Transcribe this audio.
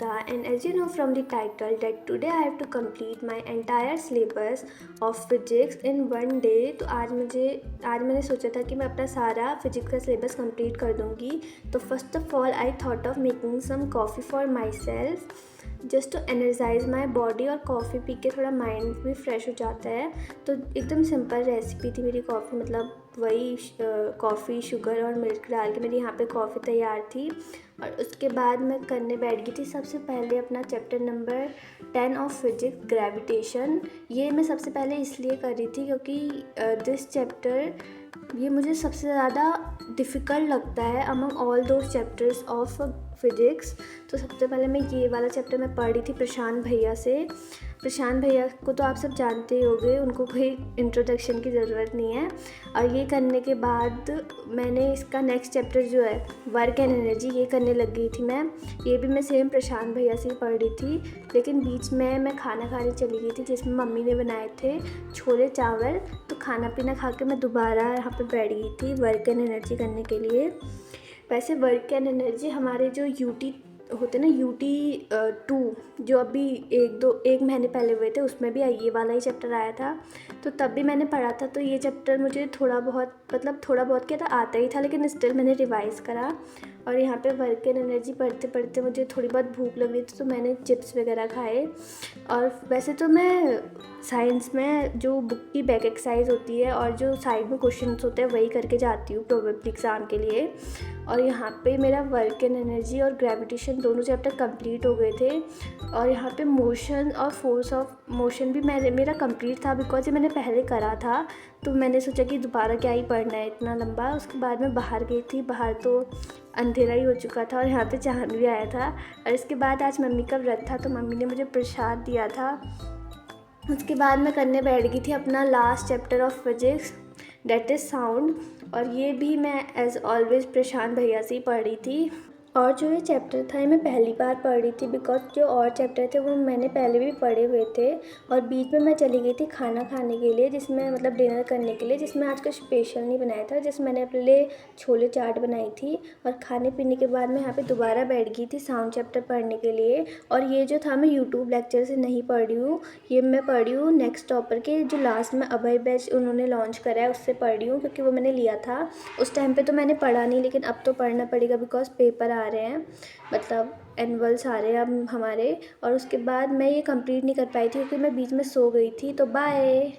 Nikita, and as you know from the title that today I have to complete my entire syllabus of physics in one day। तो आज मैंने सोचा था कि मैं अपना सारा फिजिक्स का सिलेबस कंप्लीट कर दूँगी। तो first of all I thought of making some coffee for myself just to energise my body, और कॉफ़ी पी के थोड़ा माइंड भी फ्रेश हो जाता है। तो एकदम सिंपल रेसिपी थी मेरी कॉफ़ी, मतलब वही कॉफ़ी शुगर और मिल्क डाल के मेरी यहाँ पे कॉफ़ी तैयार थी। और उसके बाद मैं करने बैठ गई थी सबसे पहले अपना chapter number 10 of physics gravitation. ये मैं सबसे पहले इसलिए कर रही थी क्योंकि दिस चैप्टर ये मुझे सबसे ज़्यादा डिफ़िकल्ट लगता है among all those chapters of physics. तो सबसे पहले मैं ये वाला चैप्टर मैं पढ़ रही थी प्रशांत भैया से। प्रशांत भैया को तो आप सब जानते ही होंगे, उनको कोई इंट्रोडक्शन की ज़रूरत नहीं है। और ये करने के बाद मैंने इसका नेक्स्ट चैप्टर जो है वर्क एंड एनर्जी, ये करने लग गई थी मैं। ये भी मैं सेम प्रशांत भैया से ही पढ़ रही थी, लेकिन बीच में मैं खाना खाने चली गई थी जिसमें मम्मी ने बनाए थे छोले चावल। तो खाना पीना खा के मैं दोबारा यहाँ पर बैठ गई थी वर्क एंड एनर्जी करने के लिए। वैसे वर्क एंड एनर्जी हमारे जो यूटी होते ना, यूटी 2 जो अभी एक महीने पहले हुए थे, उसमें भी ये वाला ही चैप्टर आया था। तो तब भी मैंने पढ़ा था। तो ये चैप्टर मुझे थोड़ा बहुत क्या था, आता ही था, लेकिन स्टिल मैंने रिवाइज़ करा। और यहाँ पे वर्क एंड एनर्जी पढ़ते पढ़ते मुझे थोड़ी बहुत भूख लग रही थी, तो मैंने चिप्स वगैरह खाए। और वैसे तो मैं साइंस में जो बुक की बैक एक्सरसाइज होती है और जो साइड में क्वेश्चंस होते हैं वही करके जाती हूँ प्रोबेबली एग्ज़ाम के लिए। और यहाँ पे मेरा वर्क एंड एनर्जी और ग्रेविटेशन दोनों चैप्टर कंप्लीट हो गए थे। और यहाँ पे मोशन और फोर्स ऑफ मोशन भी मेरा कंप्लीट था, बिकॉज ये मैंने पहले करा था। तो मैंने सोचा कि दोबारा क्या ही पढ़ना है इतना लंबा। उसके बाद मैं बाहर गई थी, बाहर तो अंधेरा ही हो चुका था और यहाँ पे चाँद भी आया था। और इसके बाद आज मम्मी का व्रत था, तो मम्मी ने मुझे प्रसाद दिया था। उसके बाद मैं करने बैठ गई थी अपना last chapter of physics, that is sound. और ये भी मैं एज़ ऑलवेज प्रशांत भैया से ही पढ़ रही थी। और जो ये चैप्टर था ये मैं पहली बार पढ़ रही थी, बिकॉज जो और चैप्टर थे वो मैंने पहले भी पढ़े हुए थे। और बीच में मैं चली गई थी खाना खाने के लिए, जिसमें मतलब डिनर करने के लिए, जिसमें आज कुछ स्पेशल नहीं बनाया था, जिसमें मैंने अपने लिए छोले चाट बनाई थी। और खाने पीने के बाद मैं यहाँ पे दोबारा बैठ गई थी साउंड चैप्टर पढ़ने के लिए। और ये जो था मैं यूट्यूब लेक्चर से नहीं पढ़ रही हूँ, ये मैं पढ़ रही हूँ नेक्स्ट टॉपर के जो लास्ट में अभय बैच उन्होंने लॉन्च करा है, उससे पढ़ रही हूँ, क्योंकि वो मैंने लिया था। उस टाइम पे तो मैंने पढ़ा नहीं, लेकिन अब तो पढ़ना पड़ेगा बिकॉज पेपर आ रहे हैं, मतलब एनुअल्स आ रहे हैं अब हमारे। और उसके बाद मैं ये कंप्लीट नहीं कर पाई थी क्योंकि मैं बीच में सो गई थी। तो बाय।